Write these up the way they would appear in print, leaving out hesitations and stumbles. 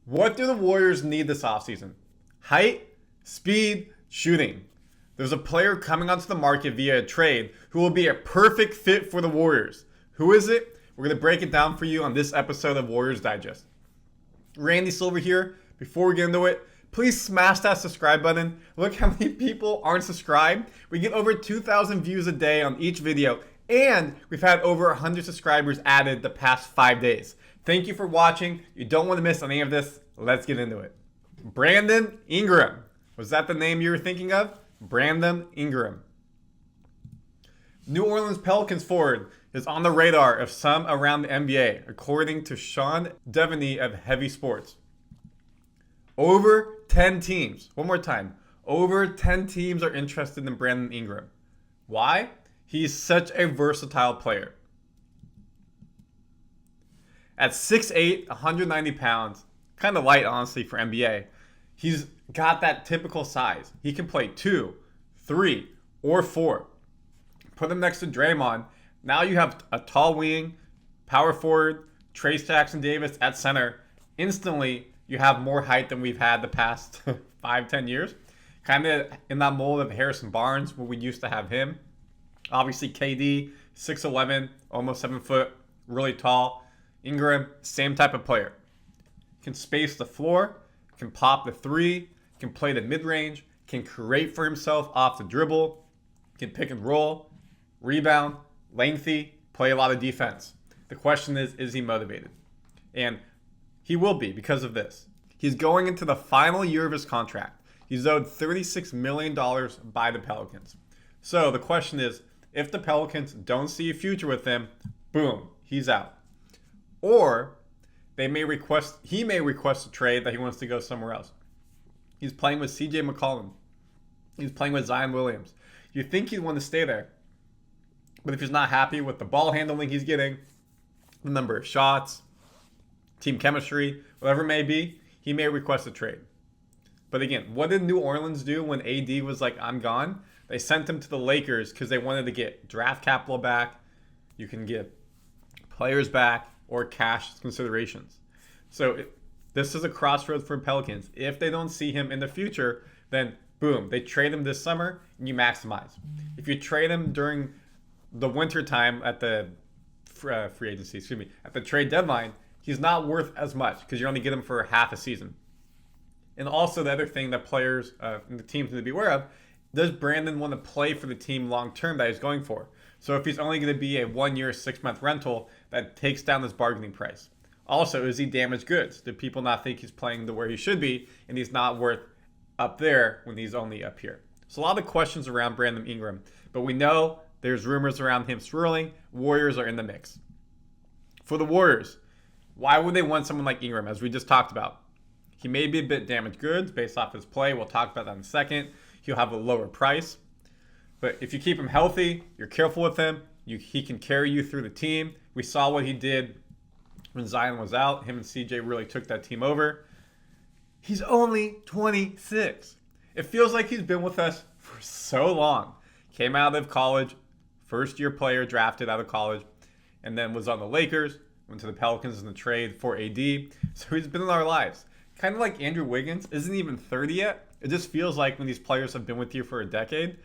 What do the Warriors need this offseason? Height, speed, shooting. There's a player coming onto the market via a trade who will be a perfect fit for the Warriors. Who is it? We're going to break it down for you on this episode of Warriors Digest. Randy Siver here. Before we get into it, please smash that subscribe button. Look how many people aren't subscribed. We get over 2,000 views a day on each video, and we've had over 100 subscribers added the past 5 days. Thank you for watching. You don't want to miss any of this. Let's get into it. Brandon Ingram. Was that the name you were thinking of? Brandon Ingram. New Orleans Pelicans forward is on the radar of some around the NBA, according to Sean Devaney of Heavy Sports. Over 10 teams. One more time. Over 10 teams are interested in Brandon Ingram. Why? He's such a versatile player. At 6'8", 190 pounds, kind of light, honestly, for NBA, he's got that typical size. He can play 2, 3, or 4. Put him next to Draymond. Now you have a tall wing, power forward, Trace Jackson Davis at center. Instantly, you have more height than we've had the past 5-10 years. Kind of in that mold of Harrison Barnes, where we used to have him. Obviously, KD, 6'11", almost 7 foot, really tall. Ingram, same type of player. Can space the floor, can pop the three, can play the mid-range, can create for himself off the dribble, can pick and roll, rebound, lengthy, play a lot of defense. The question is he motivated? And he will be because of this. He's going into the final year of his contract. He's owed $36 million by the Pelicans. So the question is, if the Pelicans don't see a future with him, boom, he's out. Or he may request a trade that he wants to go somewhere else. He's playing with CJ McCollum. He's playing with Zion Williams. You think he'd want to stay there. But if he's not happy with the ball handling he's getting, the number of shots, team chemistry, whatever it may be, he may request a trade. But again, what did New Orleans do when AD was like, I'm gone? They sent him to the Lakers because they wanted to get draft capital back. You can get players back or cash considerations. So this is a crossroads for Pelicans. If they don't see him in the future, then boom, they trade him this summer and you maximize. If you trade him during the winter time at the free agency, at the trade deadline, he's not worth as much because you only get him for half a season. And also the other thing that players and the teams need to be aware of, does Brandon want to play for the team long term that he's going for? So if he's only going to be a 1-year, 6-month rental, that takes down his bargaining price. Also, is he damaged goods? Do people not think he's playing to where he should be and he's not worth up there when he's only up here? So a lot of questions around Brandon Ingram, but we know there's rumors around him swirling. Warriors are in the mix. For the Warriors, why would they want someone like Ingram, as we just talked about? He may be a bit damaged goods based off his play. We'll talk about that in a second. He'll have a lower price. But if you keep him healthy, you're careful with him, he can carry you through the team. We saw what he did when Zion was out. Him and CJ really took that team over. He's only 26. It feels like he's been with us for so long. Came out of college, first-year player drafted out of college, and then was on the Lakers, went to the Pelicans in the trade for AD. So he's been in our lives. Kind of like Andrew Wiggins, isn't even 30 yet. It just feels like when these players have been with you for a decade,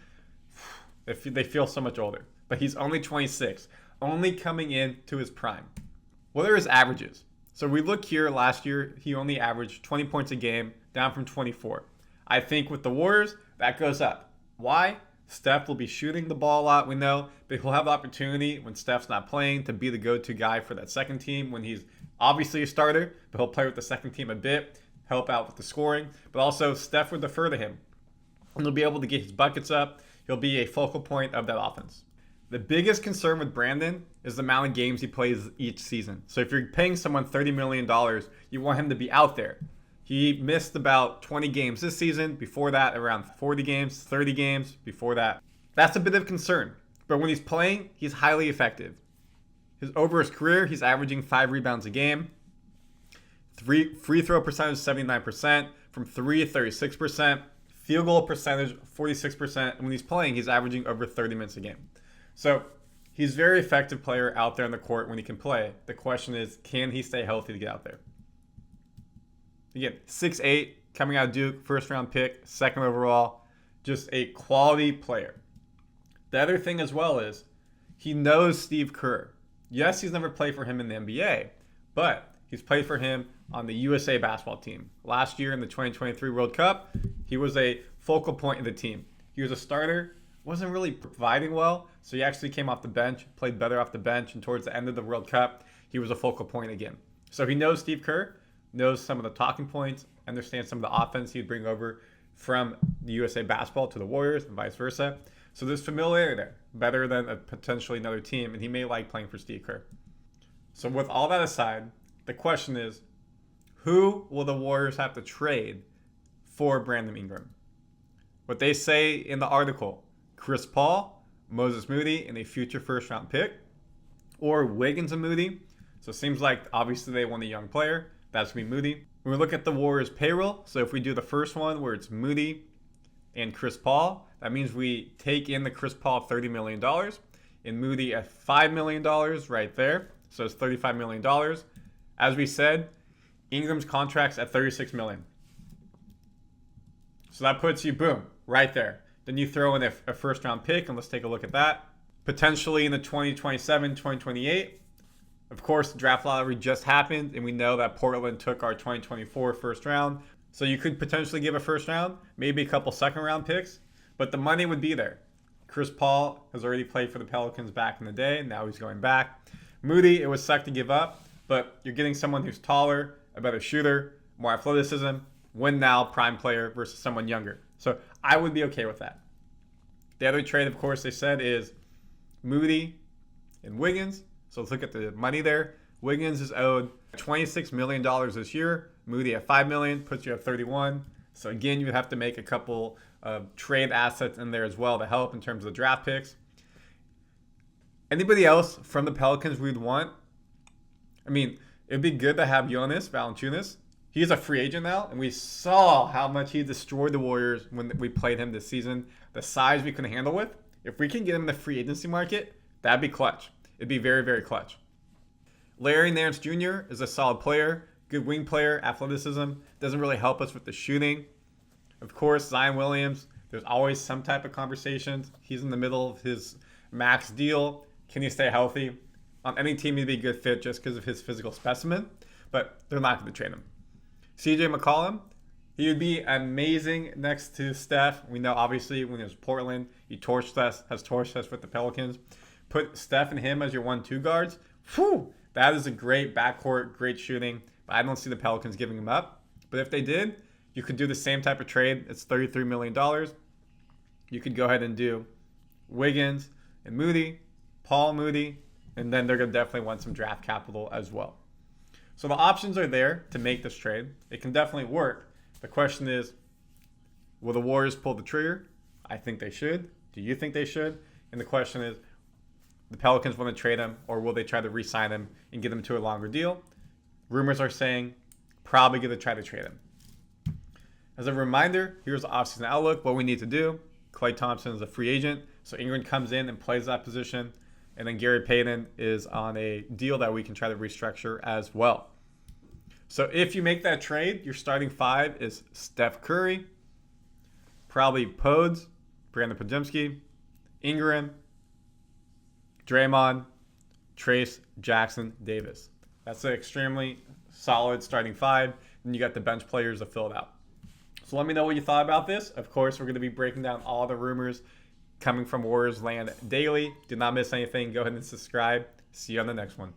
they feel so much older. But he's only 26, only coming into his prime. What are his averages? So we look here, last year, he only averaged 20 points a game, down from 24. I think with the Warriors, that goes up. Why? Steph will be shooting the ball a lot, we know, but he'll have the opportunity when Steph's not playing to be the go-to guy for that second team when he's obviously a starter, but he'll play with the second team a bit, help out with the scoring, but also Steph would defer to him. And he'll be able to get his buckets up. He'll be a focal point of that offense. The biggest concern with Brandon is the amount of games he plays each season. So if you're paying someone $30 million, you want him to be out there. He missed about 20 games this season. Before that, around 40 games, 30 games before that. That's a bit of concern. But when he's playing, he's highly effective. Over his career, he's averaging 5 rebounds a game. Free throw percentage, 79%. From 3, 36%. Field goal percentage, 46%. And when he's playing, he's averaging over 30 minutes a game. So he's a very effective player out there on the court when he can play. The question is, can he stay healthy to get out there? Again, 6'8", coming out of Duke, first round pick, second overall. Just a quality player. The other thing as well is he knows Steve Kerr. Yes, he's never played for him in the NBA, but he's played for him on the USA basketball team. Last year in the 2023 World Cup, he was a focal point of the team. He was a starter, wasn't really providing well, so he actually came off the bench, played better off the bench, and towards the end of the World Cup, he was a focal point again. So he knows Steve Kerr, knows some of the talking points, understands some of the offense he'd bring over from the USA basketball to the Warriors and vice versa. So there's familiarity there, better than potentially another team, and he may like playing for Steve Kerr. So with all that aside, the question is, who will the Warriors have to trade for Brandon Ingram? What they say in the article, Chris Paul, Moses Moody, and a future first-round pick, or Wiggins and Moody. So it seems like obviously they want a young player. That's going to be Moody. When we look at the Warriors payroll, so if we do the first one where it's Moody and Chris Paul, that means we take in the Chris Paul $30 million and Moody at $5 million right there. So it's $35 million. As we said, Ingram's contract's at $36 million. So that puts you, boom, right there. Then you throw in a first round pick, and let's take a look at that. Potentially in the 2027, 2028. Of course, the draft lottery just happened, and we know that Portland took our 2024 first round. So you could potentially give a first round, maybe a couple second round picks, but the money would be there. Chris Paul has already played for the Pelicans back in the day. Now he's going back. Moody, it was sucked to give up, but you're getting someone who's taller, a better shooter, more athleticism, win now, prime player versus someone younger. So I would be okay with that. The other trade, of course, they said is Moody and Wiggins. So let's look at the money there. Wiggins is owed $26 million this year. Moody at $5 million, puts you at 31. So again, you would have to make a couple of trade assets in there as well to help in terms of the draft picks. Anybody else from the Pelicans we'd want? I mean, it'd be good to have Jonas Valanciunas. He's a free agent now, and we saw how much he destroyed the Warriors when we played him this season. The size we could handle with. If we can get him in the free agency market, that'd be clutch. It'd be very, very clutch. Larry Nance Jr. is a solid player, good wing player, athleticism. Doesn't really help us with the shooting. Of course, Zion Williams, there's always some type of conversations. He's in the middle of his max deal. Can he stay healthy? On any team, he'd be a good fit just because of his physical specimen, but they're not going to trade him. CJ McCollum, he would be amazing next to Steph. We know, obviously, when he was Portland, he torched us, has torched us with the Pelicans. Put Steph and him as your 1-2 guards. Whew, that is a great backcourt, great shooting. But I don't see the Pelicans giving him up. But if they did, you could do the same type of trade. It's $33 million. You could go ahead and do Wiggins and Moody, Paul Moody, and then they're going to definitely want some draft capital as well. So the options are there to make this trade. It can definitely work. The question is, will the Warriors pull the trigger? I think they should. Do you think they should? And the question is, the Pelicans want to trade him, or will they try to re-sign him and get him to a longer deal? Rumors are saying probably going to try to trade him. As a reminder, here's the offseason outlook, what we need to do. Klay Thompson is a free agent, so Ingram comes in and plays that position. And then Gary Payton is on a deal that we can try to restructure as well. So if you make that trade, your starting five is Steph Curry, probably Podes, Brandon Podziemski, Ingram, Draymond, Trace, Jackson, Davis. That's an extremely solid starting five. And you got the bench players to fill it out. So let me know what you thought about this. Of course, we're going to be breaking down all the rumors coming from Warriors Land daily. Do not miss anything. Go ahead and subscribe. See you on the next one.